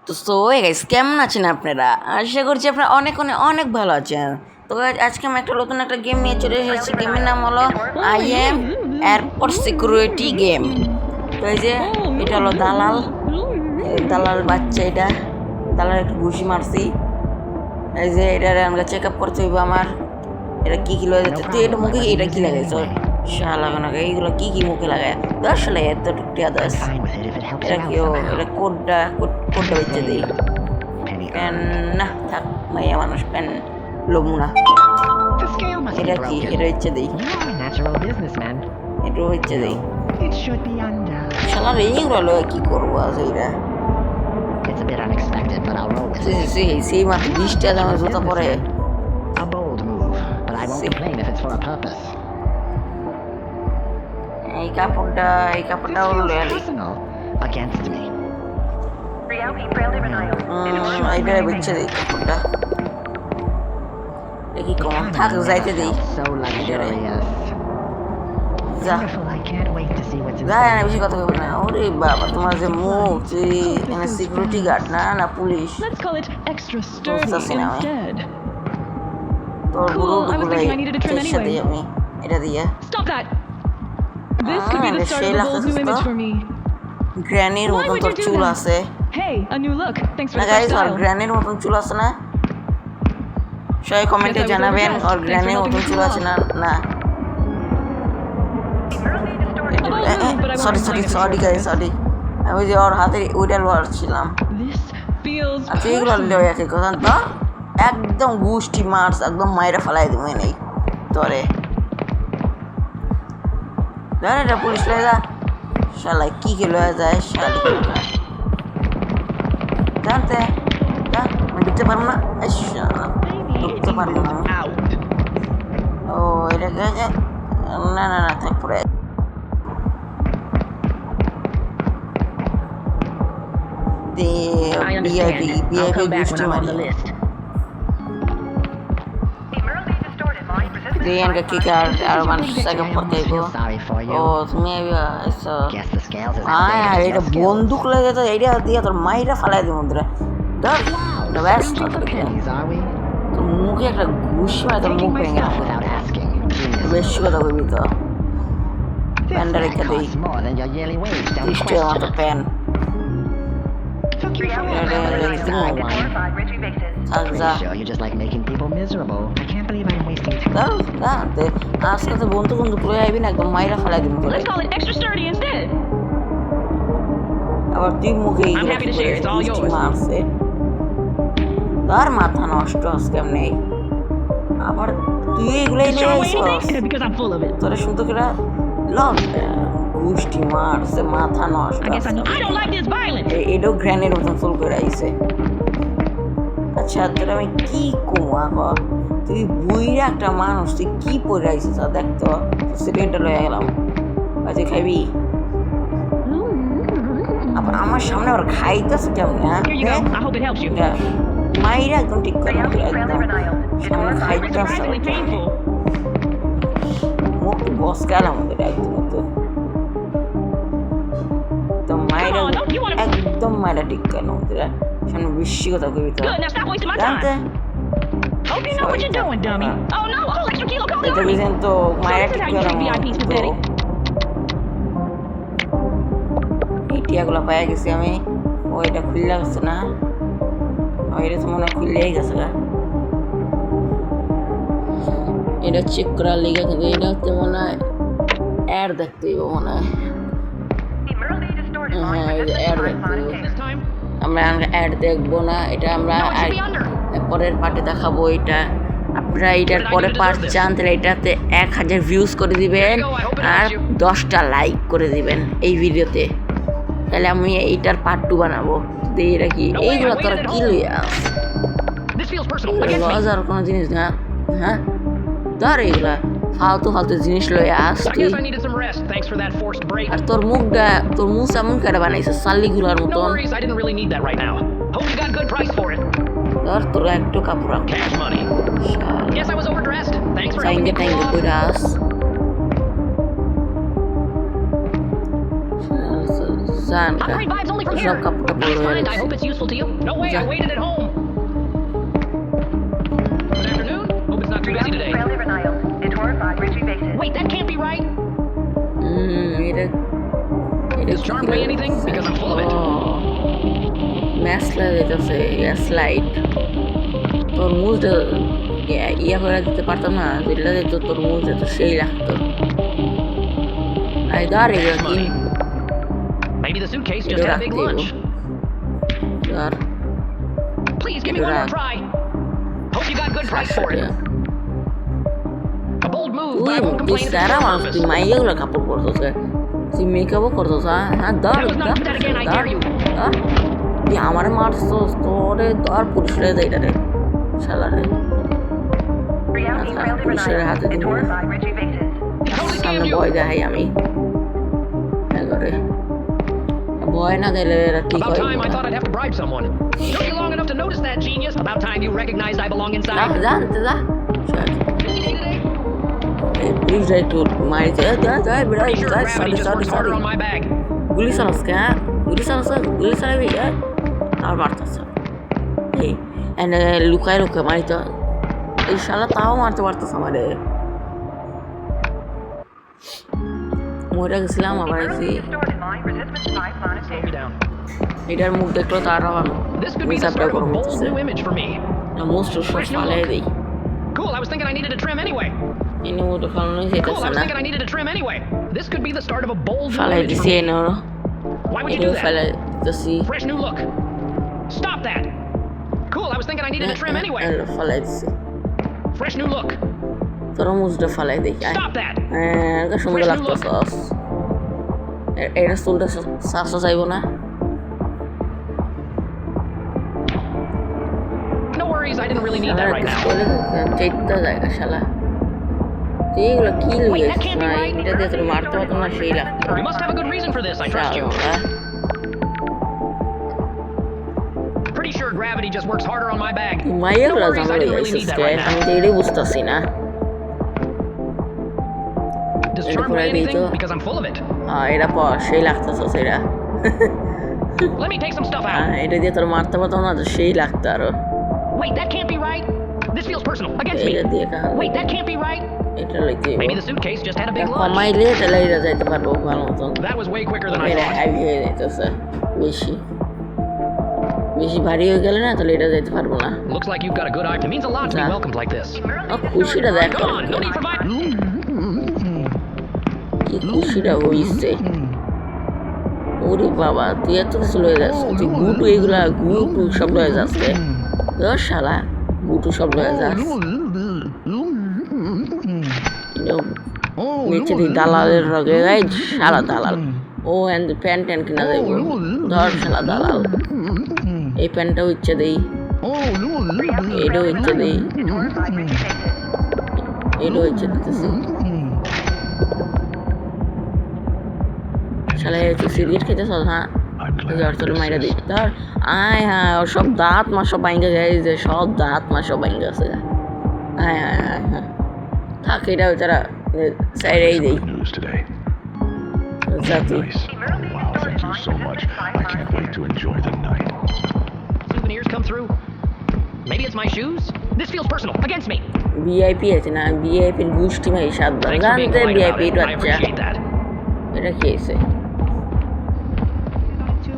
তো গাইস কেমন আছেন আপনারা? আশা করছি আপনারা অনেক অনেক অনেক ভালো আছেন। তো guys, আজকে আমি নতুন একটা গেম নিয়ে চলে এসেছি। গেমের নাম হলো I am airport security game. তো এই যে এটা হলো দালাল বাচ্চা, এটা দালাল একটু ঘুষি মারছি। এই যে এটা আমরা চেক আপ করতে হইব আমার। এটা কি লয়ে যাচ্ছে? তুই এটা মুখে এটা কি লাগাইছ? শালা না এইগুলো কি মুখে লাগায়? দশ লাগে এত টুকটিয়া দশ। এটা কি এটা কোডটা হচ্ছে দিই প্যান না থাক, মাইয়া মানুষ প্যান লমু না। এটা কি এটা হচ্ছে দিই, এটা হচ্ছে দিই। শালার এইগুলো লয়ে কি করবো আজ? এইটা সেই মাত্র 20টা দামের জুতা পরে। এই কাপড়টা হলো এইটা বুঝছে দিই কাপড়টা। দেখি কম থাক, যাইতে দিই। বেশি কথা বলবো না। ওরে বাবা, তোমার যে মুখ, সিকিউরিটি গার্ড না পুলিশ? তোর গুরু সাথে আমি এটা দিয়ে গ্র্যানির মতন তোর চুল আছে না গাইস? আর গ্র্যানির মতন চুল আছে না? সবাই কমেন্টে জানাবেন ওর গ্র্যানির মতন চুল আছে না? না সরি গাইস, সরি। আমি যে ওর হাতে ওইটা লড়ছিলাম। আচ্ছা এইগুলো লয়ে আছে কথা তো একদম গুষ্টি মার্স একদম মাইরা ফেলাই দেবে নেই তোরে। ধর এটা পুলিশ লয়ে যা। শালাই কি লয়ে যায় শালি জানতে যা। আমি ঢুকতে পারবো না, ঢুকতে পারবো না। ও এটা না না না থাক পরে। VIP গোষ্ঠী মারি Diyan kakikar arman saga portaibo. Oh, তুমি এটা বন্দুক লাগে তো এইটা দিয়ে তোর মাইরা ফালাই দিব মন্দিরে। ধর ব্যাস, তোর মুখে একটা ঘুষি মারে তোর মুখ ভেঙে বেশি কথা কইবি তো। প্যানটা রেখে দিই, 30 টাকা মতো প্যান। আজকে তো বন্ধু লয়ে আইবি না, একদম মাইরা ফেলাই দিব। আবার তুই মুখে মারছে, তার মাথা নষ্ট আজকে নেই। আবার তুই এগুলাই নিয়ে আইসস, তোরা শুধু করে গোষ্ঠী মারছে, মাথা নষ্ট। এটাও গ্র্যানের মতন চুল করে আইছে। আচ্ছা তোর আমি কি কমা তুই বুইরা একটা মানুষ, তুই কি পরে আইছিস? দেখতো সিগারেটটা লয়ে গেলাম। আজ খাইবি? আবার আমার সামনে আবার খাইতেছে কেমন? মাইরা একদম ঠিক করে একদম সামনে খাইতেছে। মুখ বস গেলাম আমাদের একদম তো মাইরা একদম মাইরা ঠিক কেন আমাদের সামনে বেশি কথা কইবি তো জানতে তো মায়েরা ঠিক করে এই টিয়াগুলো পাইয়া গেছি আমি। ও এটা খুললে গেছে না, এটা তো মনে হয় খুললেই গেছে গা। এটা চেক করার লেগে থাকে। এটা হচ্ছে মনে হয় অ্যাড দেখতে হইব মনে হয়। হ্যাঁ অ্যাড দেখতে হইব। আমরা অ্যাড দেখবো না, এটা আমরা পরের পার্টে দেখাবো। এটা আপনারা এটার পরে পার্ট চান তাহলে এটাতে 1000 ভিউজ করে দিবেন আর 10টা লাইক করে দিবেন এই ভিডিওতে, তাহলে আমি এইটার পার্ট 2 বানাবো। দিয়ে রাখি এইগুলো তোরা কি লইয়া লজার কোনো জিনিস না। হ্যাঁ ধর এইগুলা ফালতু জিনিস লইয়া আস তুই। আর তোর মুখ এমন কেটে বানাইছে সাল্লিগুলার মতন। ধর তোর একটু কাপড় রাখ চাইঙ্গে করে আস। জান Great vibes only from সব here. কাপড় Nice পরে find. I hope it's useful to you. No way, I waited at home. Good afternoon. Hope it's not too busy today. Wait, that can't be right. এটা Does charm pay anything? Because I'm full of it. ম্যাসলা যেতেছে slide তরমুজটা ইয়া করে দিতে পারতাম না যেটা দিত তরমুজটা তো সেই লাগতো আই দাঁড় এগুলো কি Maybe the suitcase just had a big lunch. R Please give me one more try. Hope you got good price for it. A bold move, but I won't তুই complain if it's Sara on মানুষ purpose. তুই মাইয়াগুলো কাপড় পরতেছে তুই মেকআপও করতেছ হ্যাঁ ধর That was not that again, I dare you. তুই আমার মারছস তোরে ধর পুলিশের দেয়টা রে শালারে পুলিশের হাতে দিব Totally সামনে scammed you. ভয় দেখাই আমি এবারে ভয় না দিলে এরা ঠিক About হয় time I thought I'd have to bribe someone. Took you long enough to notice that, genius. About time you recognized I belong inside. জানতে যা Busy day today? পুলিশ যাই একটু মারিতে যাই বেড়া Pretty sure যাই gravity sorry just sorry works sorry harder on my bag. গুলি চালাস কে গুলি চালাস গুলি চালাবি আর মারতাস এই এনে লুকায় লুকায় মারিত এই শালা তাও মারতে পারতাস আমারে মরে গেছিলাম আবার এসে Slow me down. এটার মুখ দেখলো তার আবার This could be the মিসাপটা start of গরম a bold হচ্ছে new image for me. Most সব ফালাই দেই Cool, I was thinking I needed a trim anyway. এনে মোটো ফালানোই Cool, যেতেছে I was না thinking I needed a trim anyway. This could be the start of a bold new ফালাই image for দিছি me. এনে ওরা Why would you এটাও do that? ফালাই দিতেছি Fresh new look. Stop that. Cool, I was thinking I needed a trim anyway. ফালাই দিছি Fresh new look. তোর মুজটা ফালাই দেই Stop that. হ্যাঁ সুন্দর লাগতেছস এটা চুলটা সাসা চাইব না No worries, I didn't really need that right now. চেষ্টা জায়গা শালা তুই এগুলো কি Wait, লিখেছিস that can't be না right. এটা দিয়ে তোর মারতে পারতাম না সেই লাগতো You must have a good reason for this, I trust you. Pretty sure gravity just works harder on my bag. মাইয়াগুলো No worries, I জানো didn't really need that right আমি now. তো এটাই বুঝতেছি না Does Ready charm for pay a anything? dito? Because I'm full of it. এটা পর সেই লাগতেছে সেটা Let me take some stuff out. এটা দিয়ে তোর মারতে পারতাম না তো সেই লাগতো আরো Wait, that can't be right. This feels personal. Against এটা me. দিয়ে কাহা Wait, that can't be right. এটা লইতে Maybe the suitcase just had a big lunch. কমাইলে তাহলে এটা যাইতে পারবো ভালো মতন That was way quicker than I এটা thought. হ্যাভি হয়ে যাইতেছে বেশি বেশি ভারী হয়ে গেলে না তাহলে এটা যাইতে পারবো না Looks like you've got a good eye. It means a lot to be Yeah. welcomed like this. খুশিটা দেখ Come on, no need for কি খুশিটা হইছে ওরে বাবা তুই এত কিছু লয়ে যাচ্ছে তুই গুটু এগুলা গুটু সব লয়ে যাচ্ছে শালা গুটু সব লয়ে যাস নিচে দিয়ে দালালের রগে গাই শালা দালাল ও এন্ড প্যান্ট ট্যান্ট কিনা যাইব ধর শালা দালাল এই প্যান্টটাও ইচ্ছে দেই এটাও ইচ্ছে দেই এটাও ইচ্ছে দিতেছি শালা তুই সিগারেট খেতেছ হ্যাঁ জ্বর তোর মাইরা দিই ধর আয় হ্যাঁ ওর সব দাঁত মা সব ভাঙ্গে যায় যে সব দাঁত মা সব ভাঙ্গে গেছে আয় হ্যাঁ হ্যাঁ হ্যাঁ থাক এটা বেচারা সাইডেই দেই News today. জাতি Nice. Wow, thank you so much. I can't wait to enjoy the night. Souvenirs come through. Maybe it's my shoes. This feels personal. Against me. VIP আছে না ভিআইপির গোষ্ঠী মাই সাত Thanks for being জানতে polite about VIP it. I বাচ্চা appreciate that. এটা কি আছে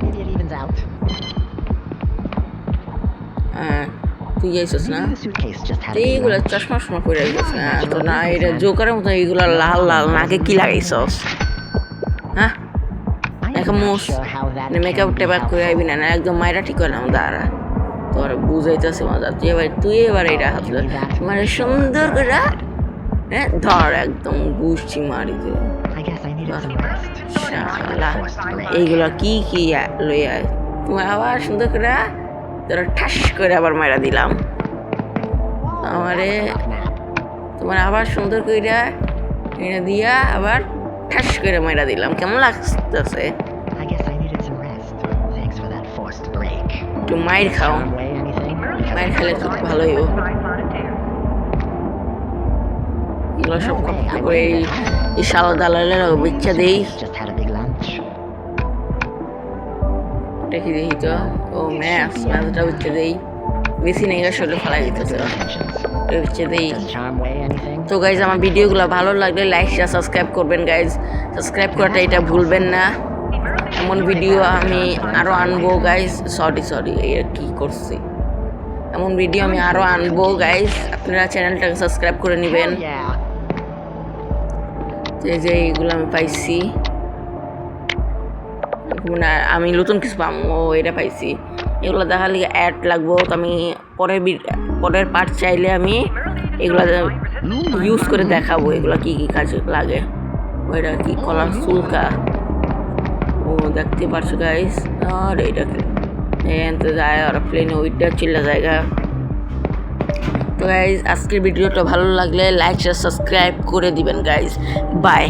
Maybe it evens out. হ্যাঁ তুই যাইছিস না Maybe the suitcase just had a big এইগুলা lunch. চশমা সময় পরে গেছিস না তো না এটা জোকারের মতো এইগুলা লাল লাল নাকে কি লাগাইছস হ্যাঁ I am এখন not মোস sure how that makeup can be টেপাক করে আইবি helpful. না একদম মাইরা ঠিক করলাম দাঁড়া তোর বুঝাইতেছে মজা তুই এবার এইটা হাতলে মানে সুন্দর করে হ্যাঁ ধর একদম গুষ্টি মারি দে I guess I needed some rest. শালা Forced break. এইগুলা কি কি লই আয় তোমার আবার সুন্দর করে তোরা ঠাস করে আবার মাইরা দিলাম আমারে Enough nap. তোমার আবার সুন্দর করে এনে দিয়া আবার ঠাস করে মাইরা দিলাম কেমন লাগতেছে I guess I needed some rest. Thanks for that forced break. একটু মাইর খাও Don't weigh anything? Because মাইর I'm খেলে full তো of it. ভালোই হইব এগুলো সব কষ্ট করে এই শালা দালালের বিচ্ছা দেই Just had a big lunch. এটা কি দেখি তো ও ম্যাথটা হচ্ছে দেই বেশি নেই আসলে ফেলাই দিতেছে হচ্ছে দেই Does charm weigh anything? তো গাইজ আমার ভিডিওগুলো ভালো লাগলে লাইক শেয়ার সাবস্ক্রাইব করবেন গাইজ সাবস্ক্রাইব করাটা এটা ভুলবেন না এমন ভিডিও আমি আরও আনবো গাইজ সরি এর কি করছি এমন ভিডিও আমি আরও আনবো গাইজ আপনারা চ্যানেলটাকে সাবস্ক্রাইব করে নেবেন Yeah. যে এইগুলো আমি পাইছি মানে আমি নতুন কিছু পাবো এটা পাইছি এগুলো দেখার লিগে অ্যাড লাগবো তো আমি পরের পার্ট চাইলে আমি এগুলো ইউজ করে দেখাবো এগুলো কি কি কাজে লাগে ওইটা কি কলার চুলকা ও দেখতে পারছো গাইস আর এটা কি তো যায় আর প্লেনে ওইটা চিল্লা জায়গা তো গাইজ আজকের ভিডিওটা ভালো লাগলে লাইক শেয়ার সাবস্ক্রাইব করে দিবেন গাইজ বাই